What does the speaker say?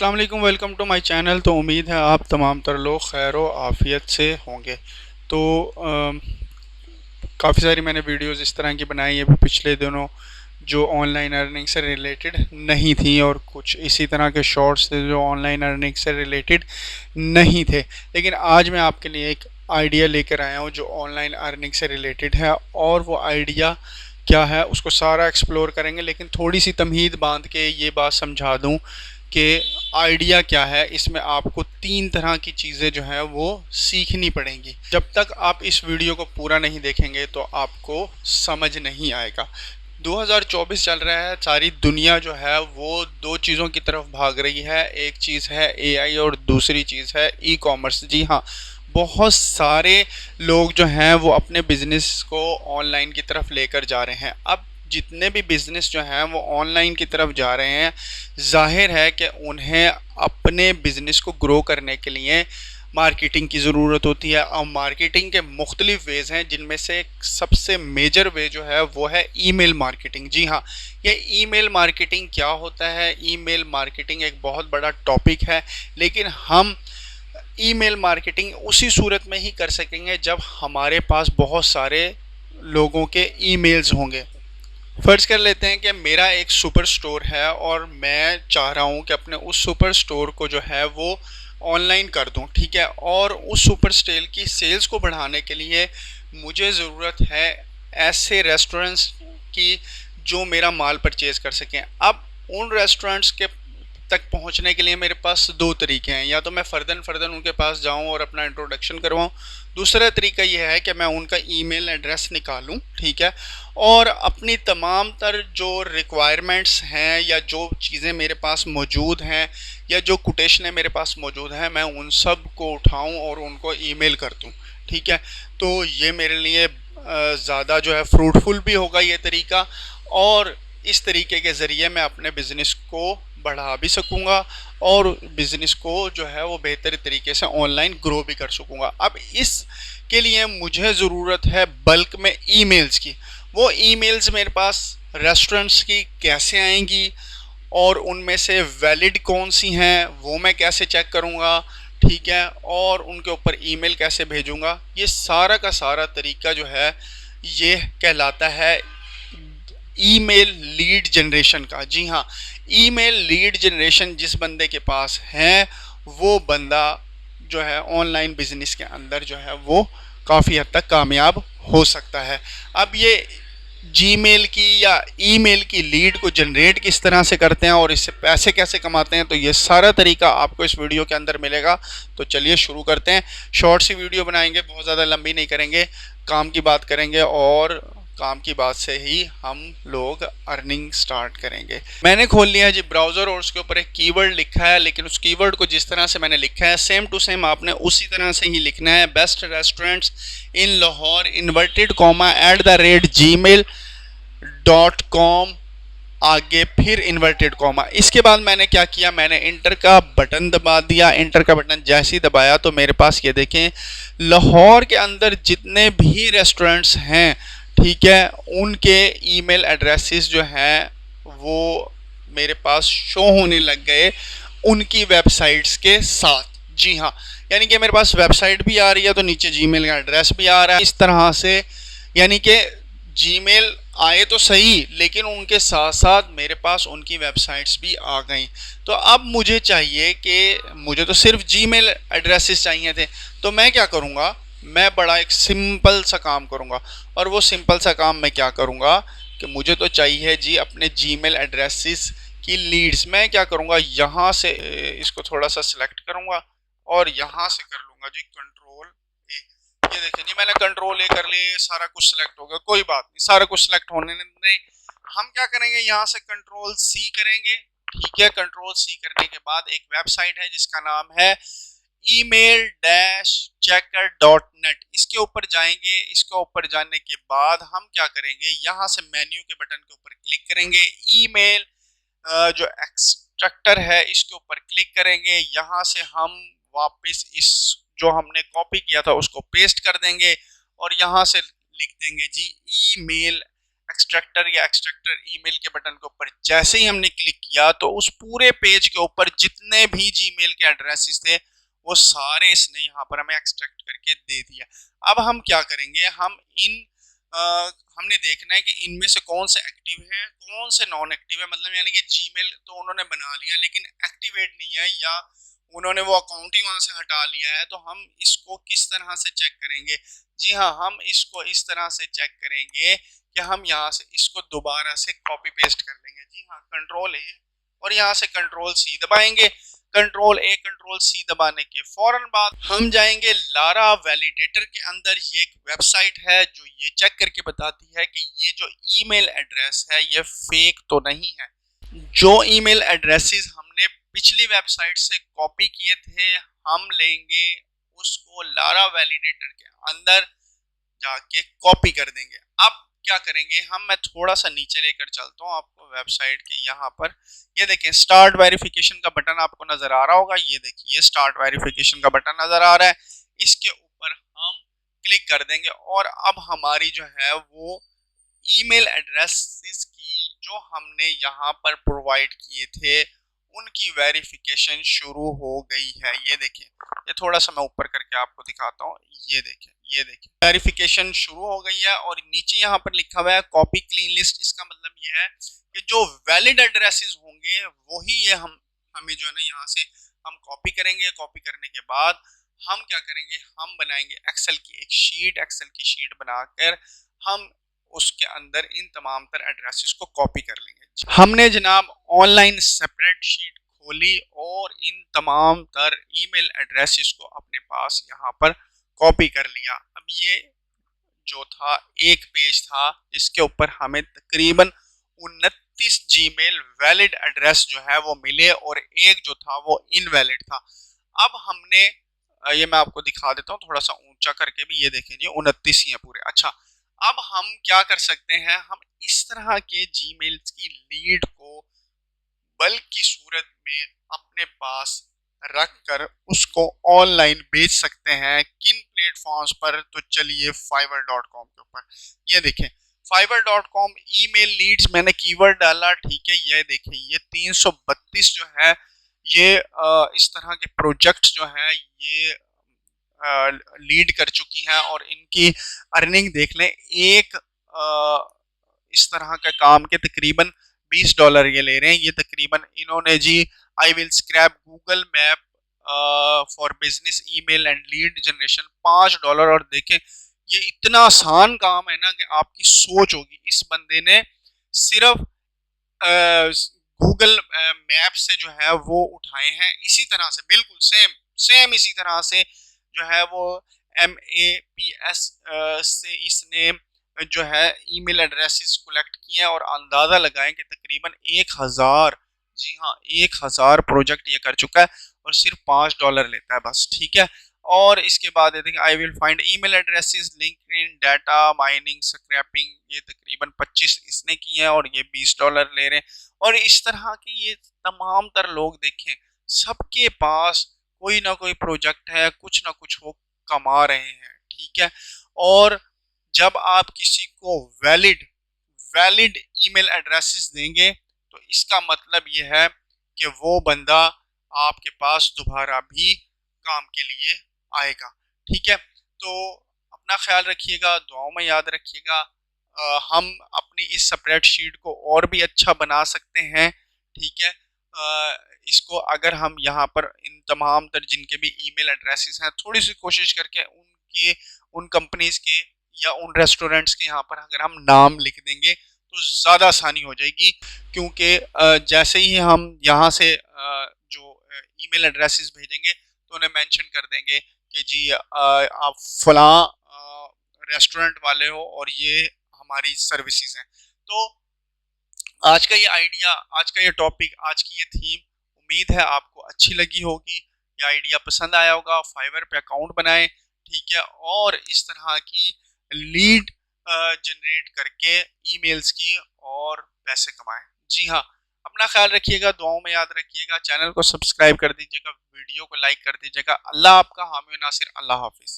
अस्सलाम वालेकुम, welcome to my channel. तो उम्मीद है आप तमाम तर लोग खैर व आफ़ियत से होंगे। तो काफ़ी सारी मैंने वीडियोस इस तरह की बनाई है भी पिछले दिनों, जो ऑनलाइन अर्निंग से रिलेटेड नहीं थी, और कुछ इसी तरह के शॉर्ट्स थे जो ऑनलाइन अर्निंग से रिलेटेड नहीं थे। लेकिन आज मैं आपके लिए एक आइडिया लेकर आया हूँ जो ऑनलाइन अर्निंग से रिलेटेड है, और वो आइडिया क्या है उसको सारा एक्सप्लोर करेंगे। लेकिन थोड़ी सी तमहीद बांध के ये बात समझा दूँ कि आइडिया क्या है। इसमें आपको तीन तरह की चीज़ें जो है वो सीखनी पड़ेंगी। जब तक आप इस वीडियो को पूरा नहीं देखेंगे तो आपको समझ नहीं आएगा। 2024 चल रहा है, सारी दुनिया जो है वो दो चीज़ों की तरफ भाग रही है। एक चीज़ है एआई और दूसरी चीज़ है ई कॉमर्स। जी हाँ, बहुत सारे लोग जो हैं वो अपने बिज़नेस को ऑनलाइन की तरफ लेकर जा रहे हैं। अब जितने भी बिज़नेस जो हैं वो ऑनलाइन की तरफ जा रहे हैं, ज़ाहिर है कि उन्हें अपने बिज़नेस को ग्रो करने के लिए मार्केटिंग की ज़रूरत होती है। और मार्केटिंग के मुख्तलिफ वेज़ हैं, जिनमें से एक सबसे मेजर वे जो है वो है ईमेल मार्केटिंग। जी हाँ, ये ईमेल मार्केटिंग क्या होता है? ईमेल मार्केटिंग एक बहुत बड़ा टॉपिक है, लेकिन हम ईमेल मार्केटिंग उसी सूरत में ही कर सकेंगे जब हमारे पास बहुत सारे लोगों के ईमेल्स होंगे। फ़र्ज़ कर लेते हैं कि मेरा एक सुपर स्टोर है और मैं चाह रहा हूँ कि अपने उस सुपर स्टोर को जो है वो ऑनलाइन कर दूँ, ठीक है। और उस सुपर स्टोर की सेल्स को बढ़ाने के लिए मुझे ज़रूरत है ऐसे रेस्टोरेंट्स की जो मेरा माल परचेज़ कर सकें। अब उन रेस्टोरेंट्स के तक पहुंचने के लिए मेरे पास दो तरीके हैं। या तो मैं फ़र्दन फ़र्दन उनके पास जाऊं और अपना इंट्रोडक्शन करवाऊं। दूसरा तरीका यह है कि मैं उनका ईमेल एड्रेस निकालूं, ठीक है, और अपनी तमाम तर जो रिक्वायरमेंट्स हैं या जो चीज़ें मेरे पास मौजूद हैं या जो कोटेशनें मेरे पास मौजूद हैं, मैं उन सब को उठाऊं और उनको ईमेल कर दूं, ठीक है। तो ये मेरे लिए ज़्यादा जो है फ्रूटफुल भी होगा ये तरीका, और इस तरीके के ज़रिए मैं अपने बिज़नेस को बढ़ा भी सकूंगा और बिज़नेस को जो है वो बेहतर तरीके से ऑनलाइन ग्रो भी कर सकूंगा। अब इसके लिए मुझे ज़रूरत है बल्क में ईमेल्स की। वो ईमेल्स मेरे पास रेस्टोरेंट्स की कैसे आएंगी और उनमें से वैलिड कौन सी हैं वो मैं कैसे चेक करूंगा, ठीक है, और उनके ऊपर ईमेल कैसे भेजूंगा, ये सारा का सारा तरीका जो है ये कहलाता है ईमेल लीड जनरेशन का। जी हाँ, ईमेल लीड जनरेशन जिस बंदे के पास है वो बंदा जो है ऑनलाइन बिजनेस के अंदर जो है वो काफ़ी हद तक कामयाब हो सकता है। अब ये जीमेल की या ईमेल की लीड को जनरेट किस तरह से करते हैं और इससे पैसे कैसे कमाते हैं, तो ये सारा तरीका आपको इस वीडियो के अंदर मिलेगा। तो चलिए शुरू करते हैं। शॉर्ट सी वीडियो बनाएंगे, बहुत ज़्यादा लंबी नहीं करेंगे, काम की बात करेंगे और काम की बात से ही हम लोग अर्निंग स्टार्ट करेंगे। मैंने खोल लिया है जी ब्राउज़र और उसके ऊपर एक कीवर्ड लिखा है, लेकिन उस कीवर्ड को जिस तरह से मैंने लिखा है सेम टू सेम आपने उसी तरह से ही लिखना है। बेस्ट रेस्टोरेंट्स इन लाहौर इन्वर्टेड कॉमा @gmail.com, आगे फिर इन्वर्टेड कॉमा। इसके बाद मैंने क्या किया, मैंने इंटर का बटन दबा दिया। इंटर का बटन जैसे ही दबाया तो मेरे पास ये देखें लाहौर के अंदर जितने भी रेस्टोरेंट्स हैं, ठीक है, उनके ईमेल एड्रेसेस जो हैं वो मेरे पास शो होने लग गए उनकी वेबसाइट्स के साथ। जी हाँ, यानी कि मेरे पास वेबसाइट भी आ रही है तो नीचे जीमेल का एड्रेस भी आ रहा है। इस तरह से यानी कि जीमेल आए तो सही, लेकिन उनके साथ साथ मेरे पास उनकी वेबसाइट्स भी आ गई। तो अब मुझे चाहिए कि मुझे तो सिर्फ जीमेल एड्रेसेस चाहिए थे, तो मैं क्या करूँगा, मैं बड़ा एक सिंपल सा काम करूँगा। और वो सिंपल सा काम मैं क्या करूँगा कि मुझे तो चाहिए जी अपने जीमेल एड्रेसेस की लीड्स। मैं क्या करूँगा, यहाँ से इसको थोड़ा सा सिलेक्ट करूँगा और यहाँ से कर लूँगा जी कंट्रोल ए। ये देखिए जी, मैंने कंट्रोल ए कर लिया, सारा कुछ सिलेक्ट हो गया। कोई बात नहीं, सारा कुछ सिलेक्ट होने दें। हम क्या करेंगे, यहाँ से कंट्रोल सी करेंगे, ठीक है। कंट्रोल सी करने के बाद एक वेबसाइट है जिसका नाम है email-checker.net, इसके ऊपर जाएंगे। इसके ऊपर जाने के बाद हम क्या करेंगे, यहाँ से मेन्यू के बटन के ऊपर क्लिक करेंगे। ईमेल जो एक्सट्रैक्टर है इसके ऊपर क्लिक करेंगे। यहाँ से हम वापस इस जो हमने कॉपी किया था उसको पेस्ट कर देंगे और यहाँ से लिख देंगे जी ईमेल एक्सट्रैक्टर या एक्सट्रैक्टर ईमेल के बटन के ऊपर जैसे ही हमने क्लिक किया तो उस पूरे पेज के ऊपर जितने भी जीमेल के एड्रेसेस थे वो सारे इसने यहाँ पर हमें एक्सट्रैक्ट करके दे दिया। अब हम क्या करेंगे, हम इन हमने देखना है कि इनमें से कौन से एक्टिव है कौन से नॉन एक्टिव है, मतलब यानी कि जीमेल तो उन्होंने बना लिया लेकिन एक्टिवेट नहीं है या उन्होंने वो अकाउंट ही वहां से हटा लिया है। तो हम इसको किस तरह से चेक करेंगे? जी हाँ, हम इसको इस तरह से चेक करेंगे कि हम यहाँ से इसको दोबारा से कॉपी पेस्ट कर लेंगे। जी हाँ, कंट्रोल ए और यहाँ से कंट्रोल सी दबाएंगे। कंट्रोल ए कंट्रोल सी दबाने के फौरन बाद हम जाएंगे लारा वैलिडेटर के अंदर। ये एक वेबसाइट है जो ये चेक करके बताती है कि ये जो ईमेल एड्रेस है ये फेक तो नहीं है। जो ईमेल एड्रेसेस हमने पिछली वेबसाइट से कॉपी किए थे हम लेंगे उसको लारा वैलिडेटर के अंदर जाके कॉपी कर देंगे। अब क्या करेंगे हम, मैं थोड़ा सा नीचे लेकर चलता हूँ आपको वेबसाइट के यहाँ पर। ये देखें स्टार्ट वेरिफिकेशन का बटन आपको नजर आ रहा होगा, ये देखिए स्टार्ट वेरिफिकेशन का बटन नजर आ रहा है। इसके ऊपर हम क्लिक कर देंगे और अब हमारी जो है वो ईमेल एड्रेसेस की जो हमने यहाँ पर प्रोवाइड किए थे उनकी वेरिफिकेशन शुरू हो गई है। ये देखिए, ये थोड़ा सा मैं ऊपर करके आपको दिखाता हूँ। ये देखिए वेरिफिकेशन शुरू हो गई है और नीचे यहाँ पर लिखा हुआ है कॉपी क्लीन लिस्ट। इसका मतलब ये है कि जो वैलिड एड्रेसेस होंगे वही ये हमें जो है ना यहाँ से हम कॉपी करेंगे। कॉपी करने के बाद हम क्या करेंगे, हम बनाएंगे एक्सेल की एक शीट। एक्सेल की शीट बनाकर हम उसके अंदर इन तमाम तर एड्रेसेस को कॉपी कर लेंगे। हमने जनाब ऑनलाइन सेपरेट शीट खोली और इन तमाम तर ईमेल एड्रेसेस को अपने पास यहाँ पर कॉपी कर लिया। अब ये जो था एक पेज था इसके ऊपर हमें तकरीबन 29 जीमेल वैलिड एड्रेस जो है वो मिले और एक जो था वो इनवैलिड था। अब हमने ये मैं आपको दिखा देता हूँ थोड़ा सा ऊंचा करके भी, ये देखें जी 29 ही है पूरे। अच्छा, अब हम क्या कर सकते हैं, हम इस तरह के जीमेल्स की लीड को बल्क की सूरत में अपने पास रख कर उसको ऑनलाइन बेच सकते हैं। किन प्लेटफॉर्म्स पर? तो चलिए fiverr.com के ऊपर। ये देखें fiverr.com ईमेल लीड्स, मैंने कीवर्ड डाला, ठीक है। ये देखें ये 332 जो है ये इस तरह के प्रोजेक्ट जो है ये लीड कर चुकी हैं और इनकी अर्निंग देख लें। एक इस तरह का काम के तकरीबन $20 ये ले रहे हैं। ये तकरीबन इन्होंने जी I will scrape Google map for business email and lead generation $5। और देखें ये इतना आसान काम है ना कि आपकी सोच होगी। इस बंदे ने सिर्फ गूगल मैप से जो है वो उठाए हैं, इसी तरह से बिल्कुल सेम इसी तरह से जो है वो MAPS से इसने जो है ईमेल एड्रेसेस कलेक्ट किए हैं और अंदाजा लगाएं कि तकरीबन 1000, जी हाँ 1000 प्रोजेक्ट ये कर चुका है और सिर्फ $5 लेता है बस, ठीक है। और इसके बाद देखें I will find email addresses LinkedIn data mining scraping, ये तकरीबन 25 इसने किए हैं और ये $20 ले रहे हैं। और इस तरह के ये तमाम तर लोग देखें सबके पास कोई ना कोई प्रोजेक्ट है, कुछ ना कुछ वो कमा रहे हैं, ठीक है। और जब आप किसी को वैलिड वैलिड ईमेल एड्रेसेस देंगे तो इसका मतलब ये है कि वो बंदा आपके पास दोबारा भी काम के लिए आएगा, ठीक है। तो अपना ख्याल रखिएगा, दुआओं में याद रखिएगा। हम अपनी इस स्प्रेडशीट को और भी अच्छा बना सकते हैं, ठीक है। इसको अगर हम यहाँ पर इन तमाम तर जिनके भी ईमेल एड्रेसेस हैं थोड़ी सी कोशिश करके उन कंपनीज के या उन रेस्टोरेंट्स के यहाँ पर अगर हम नाम लिख देंगे तो ज़्यादा आसानी हो जाएगी। क्योंकि जैसे ही हम यहाँ से जो ईमेल एड्रेसेस भेजेंगे तो उन्हें मेंशन कर देंगे कि जी आप फलां रेस्टोरेंट वाले हो और ये हमारी सर्विसेज हैं। तो आज का ये आइडिया, आज का ये टॉपिक, आज की ये थीम उम्मीद है आपको अच्छी लगी होगी, ये आइडिया पसंद आया होगा। फाइवर पे अकाउंट बनाएं, ठीक है, और इस तरह की लीड जनरेट करके ईमेल्स की और पैसे कमाएं। जी हाँ, अपना ख्याल रखिएगा, दुआओं में याद रखिएगा, चैनल को सब्सक्राइब कर दीजिएगा, वीडियो को लाइक कर दीजिएगा। अल्लाह आपका हामी नासिर, अल्लाह हाफिज।